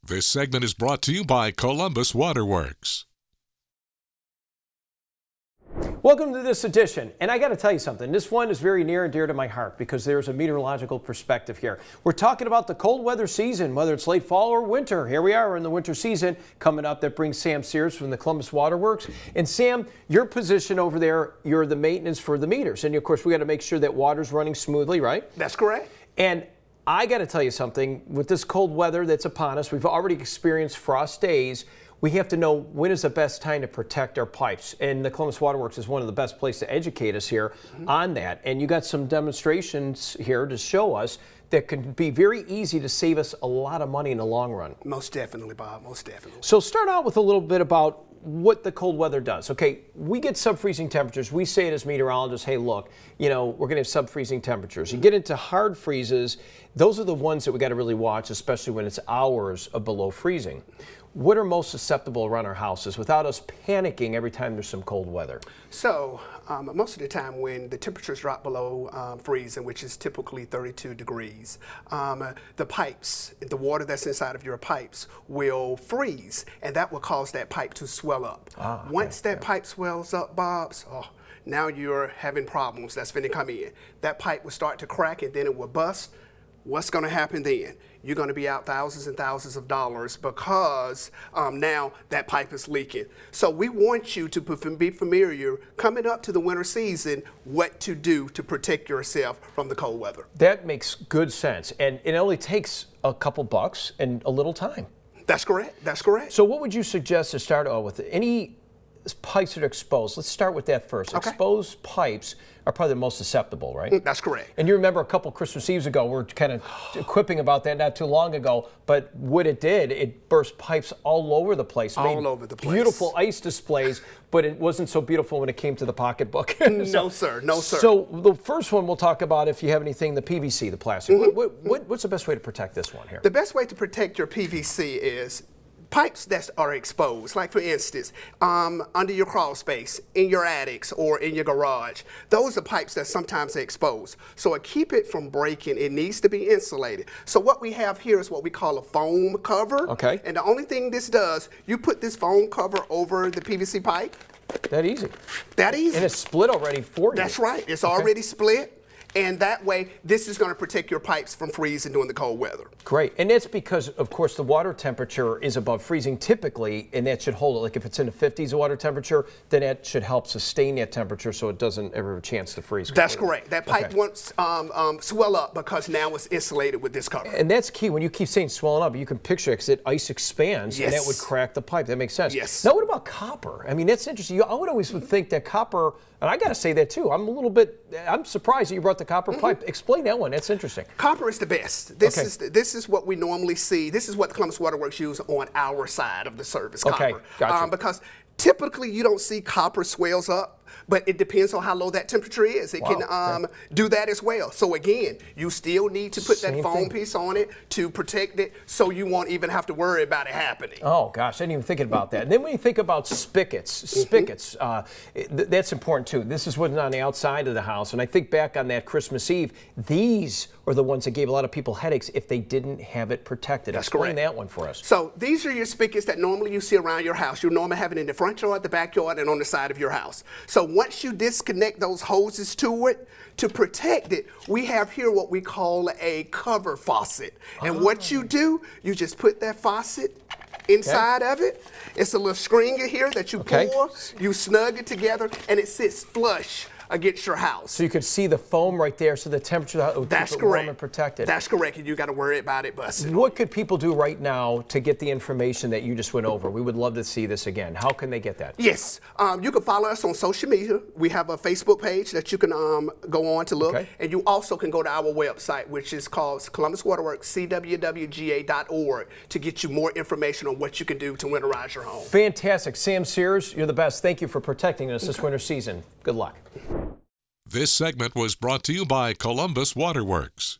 This segment is brought to you by Columbus Waterworks. Welcome to this edition, and I got to tell you something. This one is very near and dear to my heart because there's a meteorological perspective here. We're talking about the cold weather season, whether it's late fall or winter. Here we are in the winter season coming up. That brings Sam Sears from the Columbus Waterworks. And Sam, your position over there, you're the maintenance for the meters, and of course we got to make sure that water's running smoothly, right? That's correct. And I got to tell you something. With this cold weather that's upon us, we've already experienced frost days. We have to know when is the best time to protect our pipes. And the Columbus Waterworks is one of the best places to educate us here on that. And you got some demonstrations here to show us that can be very easy to save us a lot of money in the long run. Most definitely, Bob, most definitely. So start out with a little bit about what the cold weather does. Okay, we get sub-freezing temperatures. We say it as meteorologists, hey, look, you know, we're going to have sub-freezing temperatures. You get into hard freezes, those are the ones that we got to really watch, especially when it's hours of below freezing. What are most susceptible around our houses without us panicking every time there's some cold weather? So most of the time when the temperatures drop below freezing, which is typically 32 degrees, the pipes, the water that's inside of your pipes will freeze, and that will cause that pipe to swell up. Once that pipe swells up, Bob's, now you're having problems that's going to come in. That pipe will start to crack and then it will bust. What's going to happen then? You're going to be out thousands and thousands of dollars because now that pipe is leaking. So we want you to be familiar coming up to the winter season what to do to protect yourself from the cold weather. That makes good sense. And it only takes a couple bucks and a little time. That's correct. That's correct. So what would you suggest to start with? Any pipes that are exposed? Let's start with that first. Okay. Exposed pipes are probably the most susceptible, right? That's correct. And you remember a couple Christmas Eves ago, we were kind of quipping about that not too long ago, but what it did, it burst pipes all over the place. All over the place. Beautiful ice displays, but it wasn't so beautiful when it came to the pocketbook. No, sir. No, sir. So the first one we'll talk about, if you have anything, the PVC, the plastic. What's the best way to protect this one here? The best way to protect your PVC is pipes that are exposed, like for instance, under your crawl space, in your attics, or in your garage. Those are pipes that sometimes are exposed. So to keep it from breaking, it needs to be insulated. So what we have here is what we call a foam cover. Okay. And the only thing this does, you put this foam cover over the PVC pipe. That easy. That easy. And it's split already for you. That's right. It's already split. And that way, this is going to protect your pipes from freezing during the cold weather. Great. And that's because, of course, the water temperature is above freezing typically, and that should hold it. Like if it's in the 50s water temperature, then that should help sustain that temperature so it doesn't ever have a chance to freeze completely. That's correct. That pipe won't swell up because now it's insulated with this cover. And that's key. When you keep saying swelling up, you can picture it because the ice expands, and that would crack the pipe. That makes sense. Yes. Now, what about copper? I mean, that's interesting. I would always think that copper, and I got to say that too, I'm surprised that you brought the copper pipe. Explain that one. That's interesting. Copper is the best. This is what we normally see. This is what the Columbus Waterworks use on our side of the service. Copper. Gotcha. Because typically you don't see copper swells up, but it depends on how low that temperature is. It can do that as well. So again, you still need to put that foam piece on it to protect it so you won't even have to worry about it happening. Oh gosh, I didn't even think about that. And then when you think about spigots, that's important too. This is what's on the outside of the house. And I think back on that Christmas Eve, these are the ones that gave a lot of people headaches if they didn't have it protected. That's Explain correct. that one for us. So these are your spigots that normally you see around your house. You normally have it in the front yard, the backyard, and on the side of your house. So once you disconnect those hoses to it, to protect it, we have here what we call a cover faucet. And what you do, you just put that faucet inside of it. It's a little screen here that you pour, you snug it together, and it sits flush against your house. So you could see the foam right there, so the temperature would keep it warm and protected. That's correct, and you got to worry about it busting. What could people do right now to get the information that you just went over? We would love to see this again. How can they get that? Yes, you can follow us on social media. We have a Facebook page that you can go on to look, and you also can go to our website, which is called Columbus Waterworks, cwwga.org, to get you more information on what you can do to winterize your home. Fantastic. Sam Sears, you're the best. Thank you for protecting us this winter season. Good luck. This segment was brought to you by Columbus Waterworks.